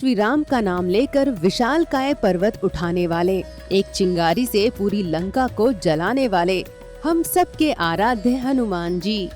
श्री राम का नाम लेकर विशालकाय पर्वत उठाने वाले, एक चिंगारी से पूरी लंका को जलाने वाले, हम सबके आराध्य हनुमान जी।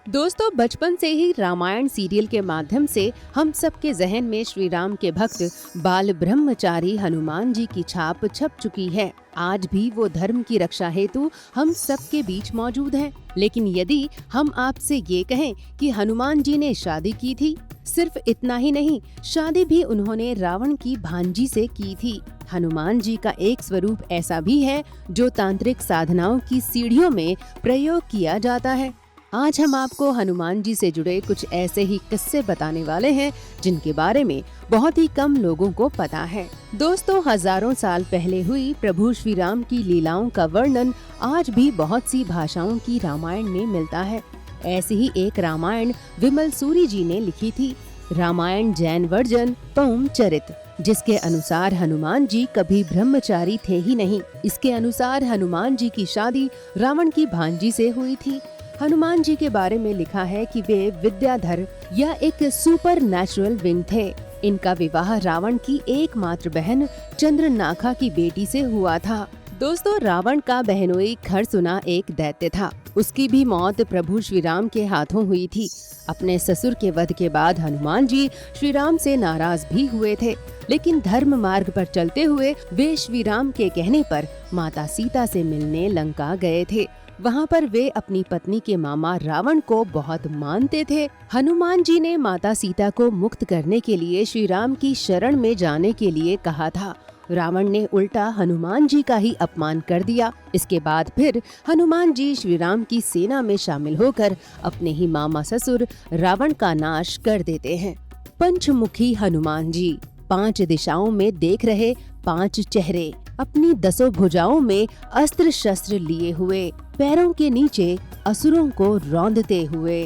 दोस्तों, बचपन से ही रामायण सीरियल के माध्यम से हम सबके जहन में श्री राम के भक्त बाल ब्रह्मचारी हनुमान जी की छाप छप चुकी है। आज भी वो धर्म की रक्षा हेतु हम सबके बीच मौजूद हैं। लेकिन यदि हम आपसे ये कहें कि हनुमान जी ने शादी की थी, सिर्फ इतना ही नहीं, शादी भी उन्होंने रावण की भांजी से की थी। हनुमान जी का एक स्वरूप ऐसा भी है जो तांत्रिक साधनाओं की सीढ़ियों में प्रयोग किया जाता है। आज हम आपको हनुमान जी से जुड़े कुछ ऐसे ही किस्से बताने वाले हैं जिनके बारे में बहुत ही कम लोगों को पता है। दोस्तों, हजारों साल पहले हुई प्रभु श्री राम की लीलाओं का वर्णन आज भी बहुत सी भाषाओं की रामायण में मिलता है। ऐसी ही एक रामायण विमल सूरी जी ने लिखी थी, रामायण जैन वर्जन पौम चरित, जिसके अनुसार हनुमान जी कभी ब्रह्मचारी थे ही नहीं। इसके अनुसार हनुमान जी की शादी रावण की भांजी से हुई थी। हनुमान जी के बारे में लिखा है कि वे विद्याधर या एक सुपर नेचुरल विंग थे। इनका विवाह रावण की एकमात्र बहन चंद्रनाखा की बेटी से हुआ था। दोस्तों, रावण का बहनोई खरसुना एक दैत्य था। उसकी भी मौत प्रभु श्री राम के हाथों हुई थी। अपने ससुर के वध के बाद हनुमान जी श्री राम से नाराज भी हुए थे, लेकिन धर्म मार्ग पर चलते हुए वे श्री राम के कहने पर माता सीता से मिलने लंका गए थे। वहाँ पर वे अपनी पत्नी के मामा रावण को बहुत मानते थे। हनुमान जी ने माता सीता को मुक्त करने के लिए श्री राम की शरण में जाने के लिए कहा था। रावण ने उल्टा हनुमान जी का ही अपमान कर दिया। इसके बाद फिर हनुमान जी श्री राम की सेना में शामिल होकर अपने ही मामा ससुर रावण का नाश कर देते हैं। पंचमुखी हनुमान जी, 5 दिशाओं में देख रहे 5 चेहरे, अपनी 10 भुजाओं में अस्त्र शस्त्र लिए हुए, पैरों के नीचे असुरों को रौंदते हुए।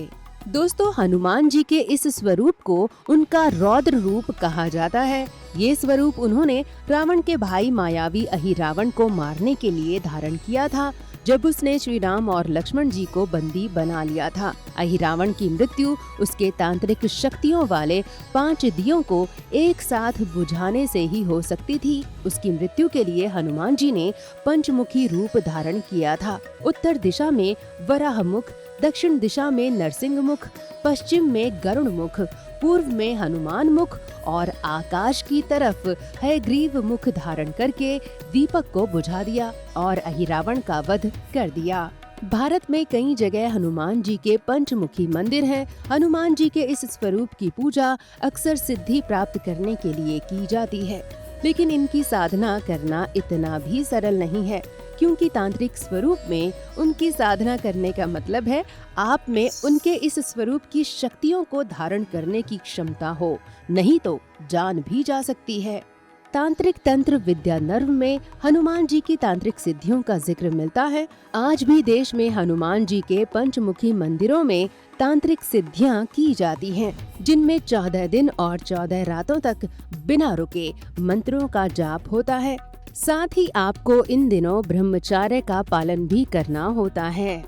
दोस्तों, हनुमान जी के इस स्वरूप को उनका रौद्र रूप कहा जाता है। ये स्वरूप उन्होंने रावण के भाई मायावी अहिरावण को मारने के लिए धारण किया था, जब उसने श्री राम और लक्ष्मण जी को बंदी बना लिया था। अहिरावण की मृत्यु उसके तांत्रिक शक्तियों वाले 5 दियों को एक साथ बुझाने से ही हो सकती थी। उसकी मृत्यु के लिए हनुमान जी ने पंचमुखी रूप धारण किया था। उत्तर दिशा में वराह मुख, दक्षिण दिशा में नरसिंह मुख, पश्चिम में गरुड़ मुख, पूर्व में हनुमान मुख और आकाश की तरफ हयग्रीव मुख धारण करके दीपक को बुझा दिया और अहिरावण का वध कर दिया। भारत में कई जगह हनुमान जी के पंचमुखी मंदिर हैं। हनुमान जी के इस स्वरूप की पूजा अक्सर सिद्धि प्राप्त करने के लिए की जाती है, लेकिन इनकी साधना करना इतना भी सरल नहीं है, क्योंकि तांत्रिक स्वरूप में उनकी साधना करने का मतलब है आप में उनके इस स्वरूप की शक्तियों को धारण करने की क्षमता हो, नहीं तो जान भी जा सकती है। तांत्रिक तंत्र विद्या नर्व में हनुमान जी की तांत्रिक सिद्धियों का जिक्र मिलता है। आज भी देश में हनुमान जी के पंचमुखी मंदिरों में तांत्रिक सिद्धियां की जाती हैं, जिनमें 14 दिन और 14 रातों तक बिना रुके मंत्रों का जाप होता है। साथ ही आपको इन दिनों ब्रह्मचर्य का पालन भी करना होता है।